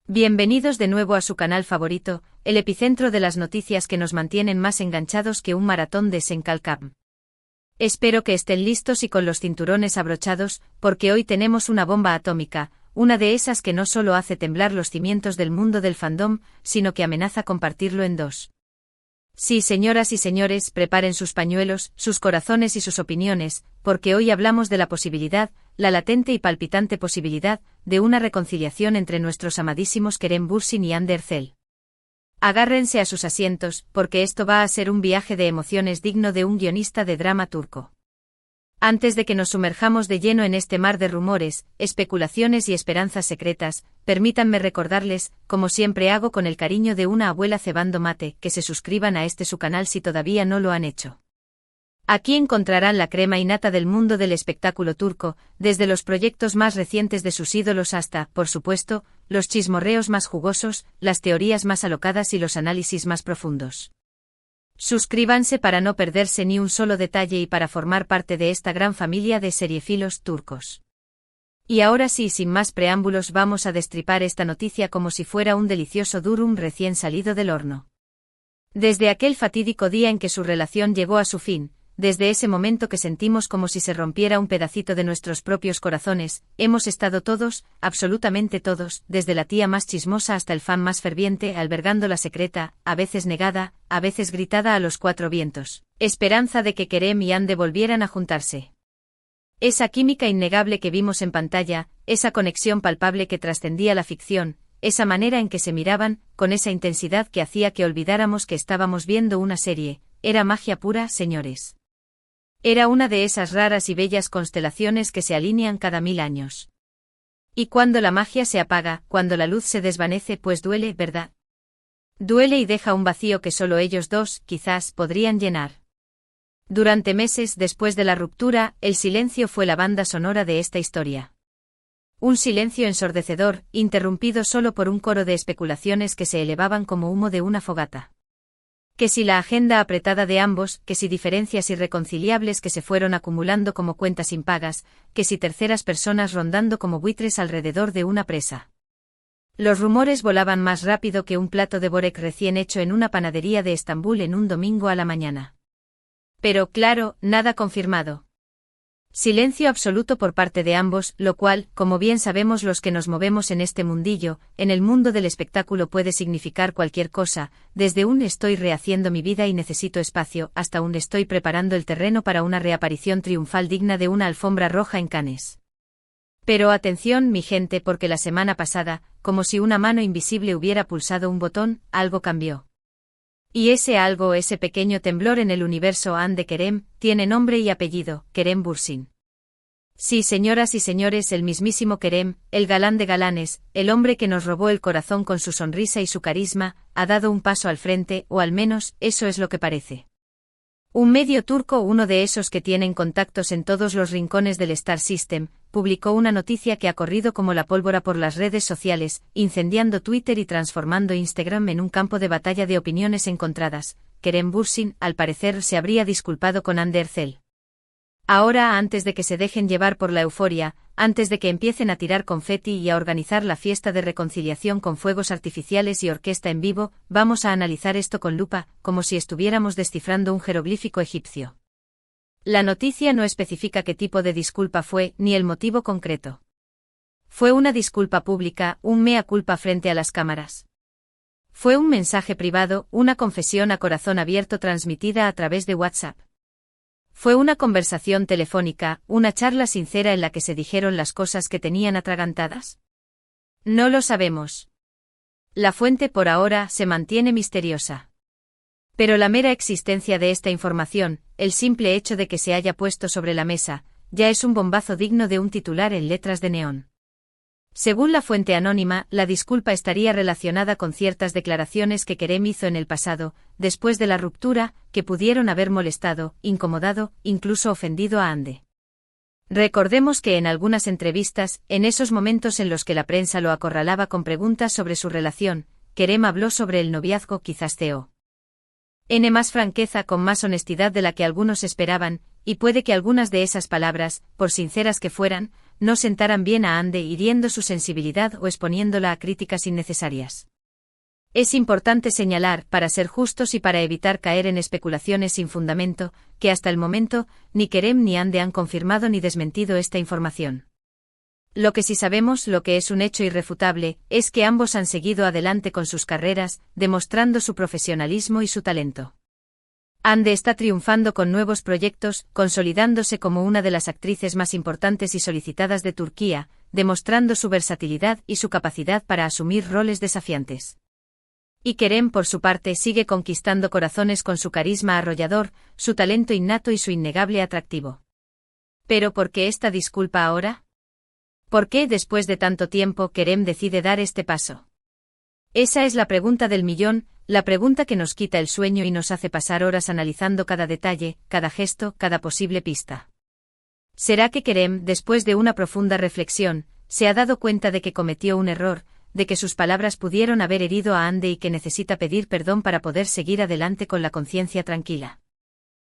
Bienvenidos de nuevo a su canal favorito, el epicentro de las noticias que nos mantienen más enganchados que un maratón de Senkalkam. Espero que estén listos y con los cinturones abrochados, porque hoy tenemos una bomba atómica, una de esas que no solo hace temblar los cimientos del mundo del fandom, sino que amenaza con partirlo en dos. Sí, señoras y señores, preparen sus pañuelos, sus corazones y sus opiniones, porque hoy hablamos de la posibilidad, la latente y palpitante posibilidad, de una reconciliación entre nuestros amadísimos Kerem Bürsin y Hande Erçel. Agárrense a sus asientos, porque esto va a ser un viaje de emociones digno de un guionista de drama turco. Antes de que nos sumerjamos de lleno en este mar de rumores, especulaciones y esperanzas secretas, permítanme recordarles, como siempre hago con el cariño de una abuela cebando mate, que se suscriban a su canal si todavía no lo han hecho. Aquí encontrarán la crema innata del mundo del espectáculo turco, desde los proyectos más recientes de sus ídolos hasta, por supuesto, los chismorreos más jugosos, las teorías más alocadas y los análisis más profundos. Suscríbanse para no perderse ni un solo detalle y para formar parte de esta gran familia de seriefilos turcos. Y ahora sí, sin más preámbulos, vamos a destripar esta noticia como si fuera un delicioso durum recién salido del horno. Desde aquel fatídico día en que su relación llegó a su fin, desde ese momento que sentimos como si se rompiera un pedacito de nuestros propios corazones, hemos estado todos, absolutamente todos, desde la tía más chismosa hasta el fan más ferviente, albergando la secreta, a veces negada, a veces gritada a los cuatro vientos, esperanza de que Kerem y Hande volvieran a juntarse. Esa química innegable que vimos en pantalla, esa conexión palpable que trascendía la ficción, esa manera en que se miraban, con esa intensidad que hacía que olvidáramos que estábamos viendo una serie, era magia pura, señores. Era una de esas raras y bellas constelaciones que se alinean cada 1000 años. Y cuando la magia se apaga, cuando la luz se desvanece, pues duele, ¿verdad? Duele y deja un vacío que solo ellos dos, quizás, podrían llenar. Durante meses después de la ruptura, el silencio fue la banda sonora de esta historia. Un silencio ensordecedor, interrumpido solo por un coro de especulaciones que se elevaban como humo de una fogata. Que si la agenda apretada de ambos, que si diferencias irreconciliables que se fueron acumulando como cuentas impagas, que si terceras personas rondando como buitres alrededor de una presa. Los rumores volaban más rápido que un plato de borek recién hecho en una panadería de Estambul en un domingo a la mañana. Pero, claro, nada confirmado. Silencio absoluto por parte de ambos, lo cual, como bien sabemos los que nos movemos en este mundillo, en el mundo del espectáculo puede significar cualquier cosa, desde un estoy rehaciendo mi vida y necesito espacio, hasta un estoy preparando el terreno para una reaparición triunfal digna de una alfombra roja en Cannes. Pero atención, mi gente, porque la semana pasada, como si una mano invisible hubiera pulsado un botón, algo cambió. Y ese algo, ese pequeño temblor en el universo Hande Kerem, tiene nombre y apellido, Kerem Bürsin. Sí, señoras y señores, el mismísimo Kerem, el galán de galanes, el hombre que nos robó el corazón con su sonrisa y su carisma, ha dado un paso al frente, o al menos, eso es lo que parece. Un medio turco, uno de esos que tienen contactos en todos los rincones del Star System, publicó una noticia que ha corrido como la pólvora por las redes sociales, incendiando Twitter y transformando Instagram en un campo de batalla de opiniones encontradas. Kerem Bürsin, al parecer, se habría disculpado con Hande Erçel. Ahora, antes de que se dejen llevar por la euforia, antes de que empiecen a tirar confeti y a organizar la fiesta de reconciliación con fuegos artificiales y orquesta en vivo, vamos a analizar esto con lupa, como si estuviéramos descifrando un jeroglífico egipcio. La noticia no especifica qué tipo de disculpa fue, ni el motivo concreto. Fue una disculpa pública, un mea culpa frente a las cámaras. Fue un mensaje privado, una confesión a corazón abierto transmitida a través de WhatsApp. Fue una conversación telefónica, una charla sincera en la que se dijeron las cosas que tenían atragantadas. No lo sabemos. La fuente por ahora se mantiene misteriosa. Pero la mera existencia de esta información, el simple hecho de que se haya puesto sobre la mesa, ya es un bombazo digno de un titular en letras de neón. Según la fuente anónima, la disculpa estaría relacionada con ciertas declaraciones que Kerem hizo en el pasado, después de la ruptura, que pudieron haber molestado, incomodado, incluso ofendido a Hande. Recordemos que en algunas entrevistas, en esos momentos en los que la prensa lo acorralaba con preguntas sobre su relación, Kerem habló sobre el noviazgo, quizás más franqueza, con más honestidad de la que algunos esperaban, y puede que algunas de esas palabras, por sinceras que fueran, no sentaran bien a Ande hiriendo su sensibilidad o exponiéndola a críticas innecesarias. Es importante señalar, para ser justos y para evitar caer en especulaciones sin fundamento, que hasta el momento, ni Kerem ni Ande han confirmado ni desmentido esta información. Lo que sí sabemos, lo que es un hecho irrefutable, es que ambos han seguido adelante con sus carreras, demostrando su profesionalismo y su talento. Ande está triunfando con nuevos proyectos, consolidándose como una de las actrices más importantes y solicitadas de Turquía, demostrando su versatilidad y su capacidad para asumir roles desafiantes. Y Kerem, por su parte, sigue conquistando corazones con su carisma arrollador, su talento innato y su innegable atractivo. ¿Pero por qué esta disculpa ahora? ¿Por qué, después de tanto tiempo, Kerem decide dar este paso? Esa es la pregunta del millón, la pregunta que nos quita el sueño y nos hace pasar horas analizando cada detalle, cada gesto, cada posible pista. ¿Será que Kerem, después de una profunda reflexión, se ha dado cuenta de que cometió un error, de que sus palabras pudieron haber herido a Ande y que necesita pedir perdón para poder seguir adelante con la conciencia tranquila?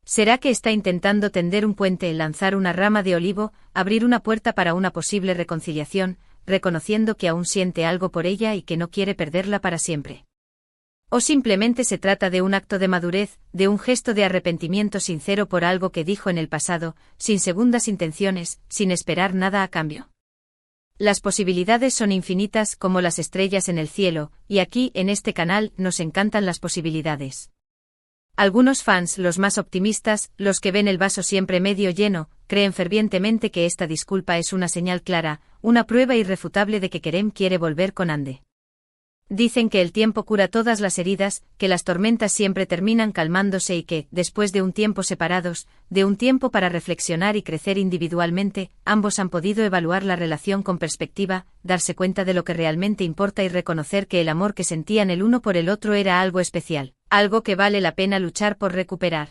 ¿Será que está intentando tender un puente, lanzar una rama de olivo, abrir una puerta para una posible reconciliación, reconociendo que aún siente algo por ella y que no quiere perderla para siempre? ¿O simplemente se trata de un acto de madurez, de un gesto de arrepentimiento sincero por algo que dijo en el pasado, sin segundas intenciones, sin esperar nada a cambio? Las posibilidades son infinitas como las estrellas en el cielo, y aquí, en este canal, nos encantan las posibilidades. Algunos fans, los más optimistas, los que ven el vaso siempre medio lleno, creen fervientemente que esta disculpa es una señal clara, una prueba irrefutable de que Kerem quiere volver con Ande. Dicen que el tiempo cura todas las heridas, que las tormentas siempre terminan calmándose y que, después de un tiempo separados, de un tiempo para reflexionar y crecer individualmente, ambos han podido evaluar la relación con perspectiva, darse cuenta de lo que realmente importa y reconocer que el amor que sentían el uno por el otro era algo especial, algo que vale la pena luchar por recuperar.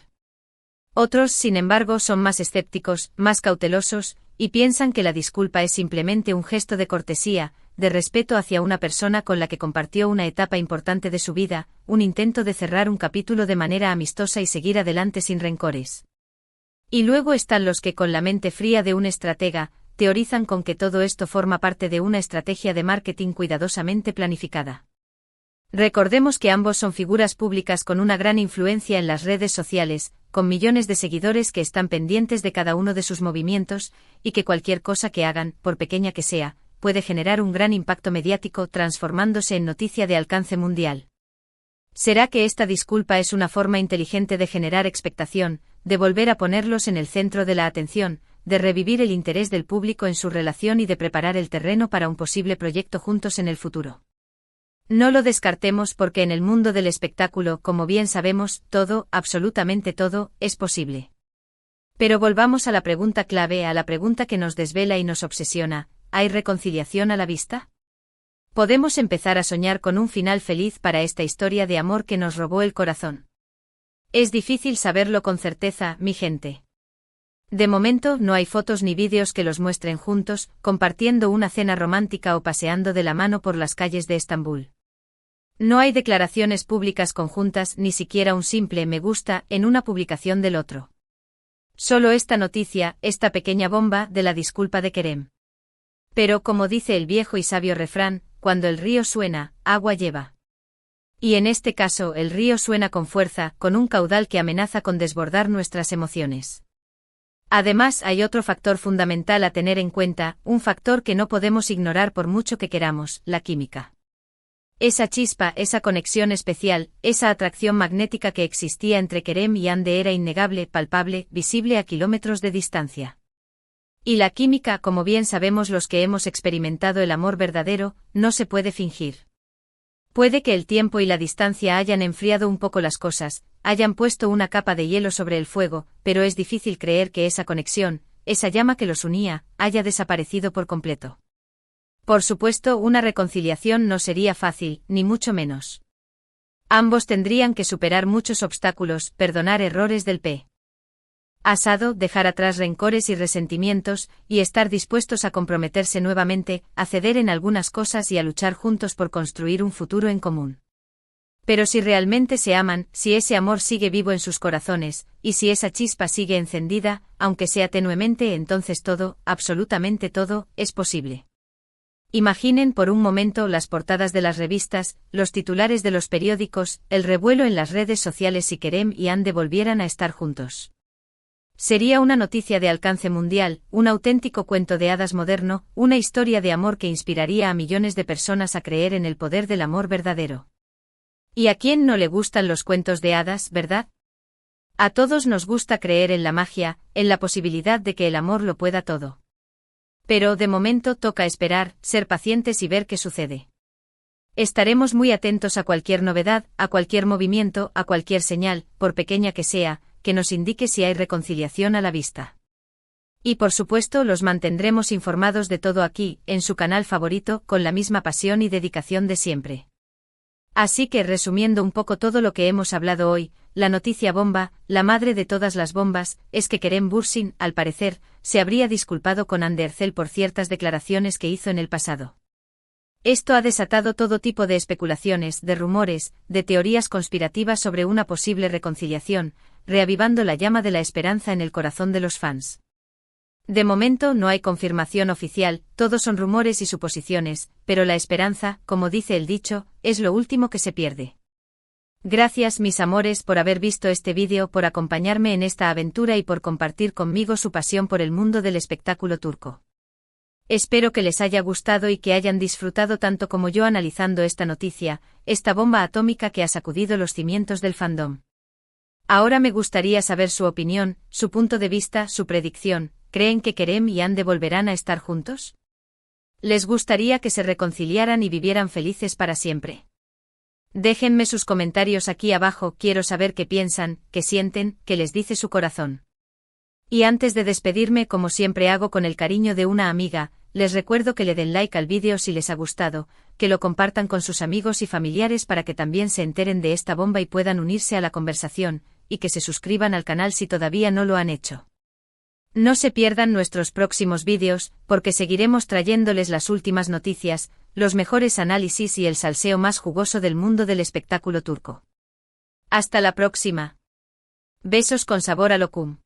Otros, sin embargo, son más escépticos, más cautelosos, y piensan que la disculpa es simplemente un gesto de cortesía, de respeto hacia una persona con la que compartió una etapa importante de su vida, un intento de cerrar un capítulo de manera amistosa y seguir adelante sin rencores. Y luego están los que, con la mente fría de un estratega, teorizan con que todo esto forma parte de una estrategia de marketing cuidadosamente planificada. Recordemos que ambos son figuras públicas con una gran influencia en las redes sociales, con millones de seguidores que están pendientes de cada uno de sus movimientos, y que cualquier cosa que hagan, por pequeña que sea, puede generar un gran impacto mediático transformándose en noticia de alcance mundial. ¿Será que esta disculpa es una forma inteligente de generar expectación, de volver a ponerlos en el centro de la atención, de revivir el interés del público en su relación y de preparar el terreno para un posible proyecto juntos en el futuro? No lo descartemos porque en el mundo del espectáculo, como bien sabemos, todo, absolutamente todo, es posible. Pero volvamos a la pregunta clave, a la pregunta que nos desvela y nos obsesiona: ¿hay reconciliación a la vista? ¿Podemos empezar a soñar con un final feliz para esta historia de amor que nos robó el corazón? Es difícil saberlo con certeza, mi gente. De momento no hay fotos ni vídeos que los muestren juntos, compartiendo una cena romántica o paseando de la mano por las calles de Estambul. No hay declaraciones públicas conjuntas, ni siquiera un simple me gusta en una publicación del otro. Solo esta noticia, esta pequeña bomba de la disculpa de Kerem. Pero como dice el viejo y sabio refrán, cuando el río suena, agua lleva. Y en este caso el río suena con fuerza, con un caudal que amenaza con desbordar nuestras emociones. Además hay otro factor fundamental a tener en cuenta, un factor que no podemos ignorar por mucho que queramos: la química. Esa chispa, esa conexión especial, esa atracción magnética que existía entre Kerem y Ande era innegable, palpable, visible a kilómetros de distancia. Y la química, como bien sabemos los que hemos experimentado el amor verdadero, no se puede fingir. Puede que el tiempo y la distancia hayan enfriado un poco las cosas, hayan puesto una capa de hielo sobre el fuego, pero es difícil creer que esa conexión, esa llama que los unía, haya desaparecido por completo. Por supuesto, una reconciliación no sería fácil, ni mucho menos. Ambos tendrían que superar muchos obstáculos, perdonar errores del pasado, dejar atrás rencores y resentimientos, y estar dispuestos a comprometerse nuevamente, a ceder en algunas cosas y a luchar juntos por construir un futuro en común. Pero si realmente se aman, si ese amor sigue vivo en sus corazones, y si esa chispa sigue encendida, aunque sea tenuemente, entonces todo, absolutamente todo, es posible. Imaginen por un momento las portadas de las revistas, los titulares de los periódicos, el revuelo en las redes sociales si Kerem y Hande volvieran a estar juntos. Sería una noticia de alcance mundial, un auténtico cuento de hadas moderno, una historia de amor que inspiraría a millones de personas a creer en el poder del amor verdadero. ¿Y a quién no le gustan los cuentos de hadas, verdad? A todos nos gusta creer en la magia, en la posibilidad de que el amor lo pueda todo. Pero, de momento, toca esperar, ser pacientes y ver qué sucede. Estaremos muy atentos a cualquier novedad, a cualquier movimiento, a cualquier señal, por pequeña que sea, que nos indique si hay reconciliación a la vista. Y por supuesto los mantendremos informados de todo aquí, en su canal favorito, con la misma pasión y dedicación de siempre. Así que, resumiendo un poco todo lo que hemos hablado hoy, la noticia bomba, la madre de todas las bombas, es que Kerem Bürsin, al parecer, se habría disculpado con Hande Erçel por ciertas declaraciones que hizo en el pasado. Esto ha desatado todo tipo de especulaciones, de rumores, de teorías conspirativas sobre una posible reconciliación, reavivando la llama de la esperanza en el corazón de los fans. De momento no hay confirmación oficial, todos son rumores y suposiciones, pero la esperanza, como dice el dicho, es lo último que se pierde. Gracias mis amores por haber visto este vídeo, por acompañarme en esta aventura y por compartir conmigo su pasión por el mundo del espectáculo turco. Espero que les haya gustado y que hayan disfrutado tanto como yo analizando esta noticia, esta bomba atómica que ha sacudido los cimientos del fandom. Ahora me gustaría saber su opinión, su punto de vista, su predicción. ¿Creen que Kerem y Hande volverán a estar juntos? ¿Les gustaría que se reconciliaran y vivieran felices para siempre? Déjenme sus comentarios aquí abajo, quiero saber qué piensan, qué sienten, qué les dice su corazón. Y antes de despedirme, como siempre hago con el cariño de una amiga, les recuerdo que le den like al vídeo si les ha gustado, que lo compartan con sus amigos y familiares para que también se enteren de esta bomba y puedan unirse a la conversación, y que se suscriban al canal si todavía no lo han hecho. No se pierdan nuestros próximos vídeos, porque seguiremos trayéndoles las últimas noticias, los mejores análisis y el salseo más jugoso del mundo del espectáculo turco. Hasta la próxima. Besos con sabor a lokum.